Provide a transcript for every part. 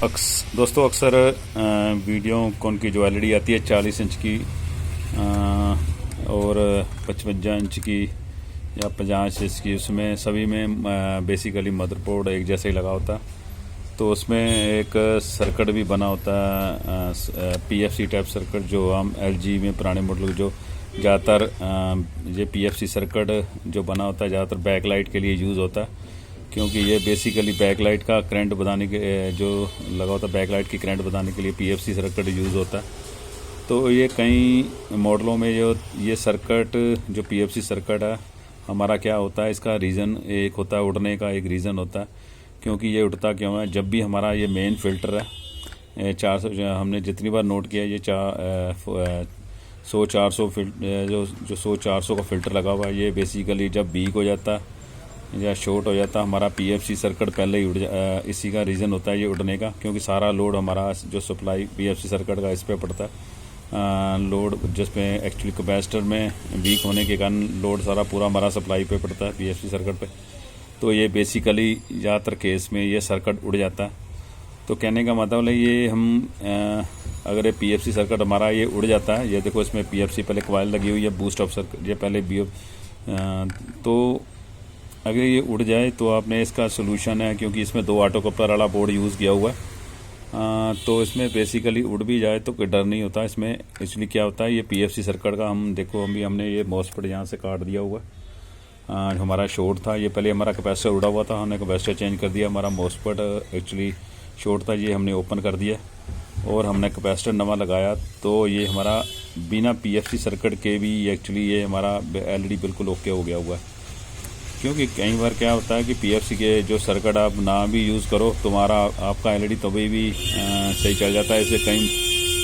दोस्तों अक्सर video cone की जो एलईडी आती है 40 इंच की और 55 इंच की या 50 इंच की, उसमें सभी में बेसिकली मदरबोर्ड एक जैसे ही लगा होता है। तो उसमें एक सर्किट भी बना होता है पीएफसी टाइप सर्किट, जो हम एलजी में पुराने मॉडल जो ज़्यादातर ये पीएफसी सर्किट जो बना होता है ज़्यादातर बैकलाइट के लिए यूज़ होता है, क्योंकि ये बेसिकली बैकलाइट का करंट बताने के जो लगा होता है, बैकलाइट की करंट बताने के लिए पीएफसी सर्किट यूज़ होता है। तो ये कई मॉडलों में जो ये सर्किट जो पीएफसी सर्किट है हमारा क्या होता है, इसका रीज़न एक होता है उड़ने का, एक रीज़न होता है। क्योंकि ये उड़ता क्यों है, जब भी हमारा ये मेन फिल्टर है 400, हमने जितनी बार नोट किया ये 100-400 जो 100-400 का फ़िल्टर लगा हुआ है, ये बेसिकली जब वीक हो जाता है या शॉर्ट हो जाता है हमारा पीएफसी सर्किट पहले ही उड़ इसी का रीज़न होता है ये उड़ने का, क्योंकि सारा लोड हमारा जो सप्लाई पीएफसी सर्किट का इस पर पड़ता है। लोड जिसमें एक्चुअली कैपेसिटर में वीक होने के कारण लोड सारा पूरा हमारा सप्लाई पे पड़ता है पीएफसी सर्किट पे। तो ये बेसिकली ज़्यादातर केस में ये सर्किट उड़ जाता है। तो कहने का मतलब है ये हम अगर ये पीएफसी सर्किट हमारा ये उड़ जाता है, ये देखो इसमें पीएफसी पहले कॉइल लगी हुई है, बूस्ट ऑफ सर्किट ये पहले तो अगर ये उड़ जाए तो आपने इसका सोल्यूशन है, क्योंकि इसमें 2 ऑटो कपलर वाला बोर्ड यूज़ किया हुआ है। तो इसमें बेसिकली उड़ भी जाए तो कोई डर नहीं होता इसमें। एक्चुअली क्या होता है, ये पीएफसी सर्किट का हम देखो हमने ये मॉसफेट यहाँ से काट दिया हुआ है। हमारा शॉर्ट था, ये पहले हमारा कैपेसिटर उड़ा हुआ था, हमने कैपेसिटर चेंज कर दिया। हमारा मॉसफेट एक्चुअली शॉर्ट था, ये हमने ओपन कर दिया और हमने कैपेसिटर नवा लगाया। तो ये हमारा बिना पीएफसी सर्किट के भी एक्चुअली ये हमारा एलईडी बिल्कुल ओके हो गया हुआ है। क्योंकि कई बार क्या होता है कि पीएफसी के जो सर्किट आप ना भी यूज़ करो तुम्हारा आपका एलईडी तभी भी सही चल जाता है। इससे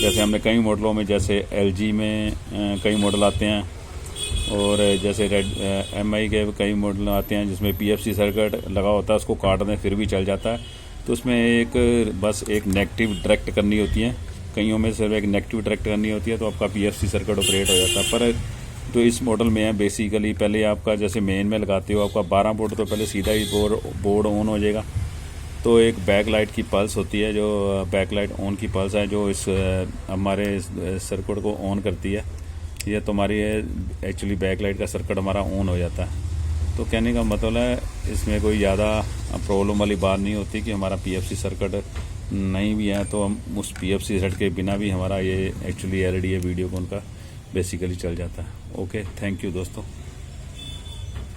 जैसे हमने कई मॉडलों में, जैसे एलजी में कई मॉडल आते हैं और जैसे एमआई के कई मॉडल आते हैं जिसमें पीएफसी सर्किट लगा होता है, उसको काट दें फिर भी चल जाता है। तो उसमें बस एक नेगेटिव डायरेक्ट करनी होती है, कईयों में सिर्फ एक नेगेटिव डायरेक्ट करनी होती है तो आपका पीएफसी सर्किट ऑपरेट हो जाता है। पर तो इस मॉडल में है बेसिकली पहले आपका जैसे मेन में लगाते हो आपका 12 वोल्ट, तो पहले सीधा ही बोर्ड ऑन हो जाएगा। तो एक बैक लाइट की पल्स होती है, जो बैक लाइट ऑन की पल्स है जो इस हमारे सर्किट को ऑन करती है। ये तो हमारी एक्चुअली बैक लाइट का सर्किट हमारा ऑन हो जाता है। तो कहने का मतलब है इसमें कोई ज़्यादा प्रॉब्लम वाली बात नहीं होती कि हमारा पीएफसी सर्किट नहीं भी है तो हम उस पीएफसी सर्किट के बिना भी हमारा ये एक्चुअली एलईडी वीडियो कॉन का बेसिकली चल जाता है। ओके, थैंक यू दोस्तों।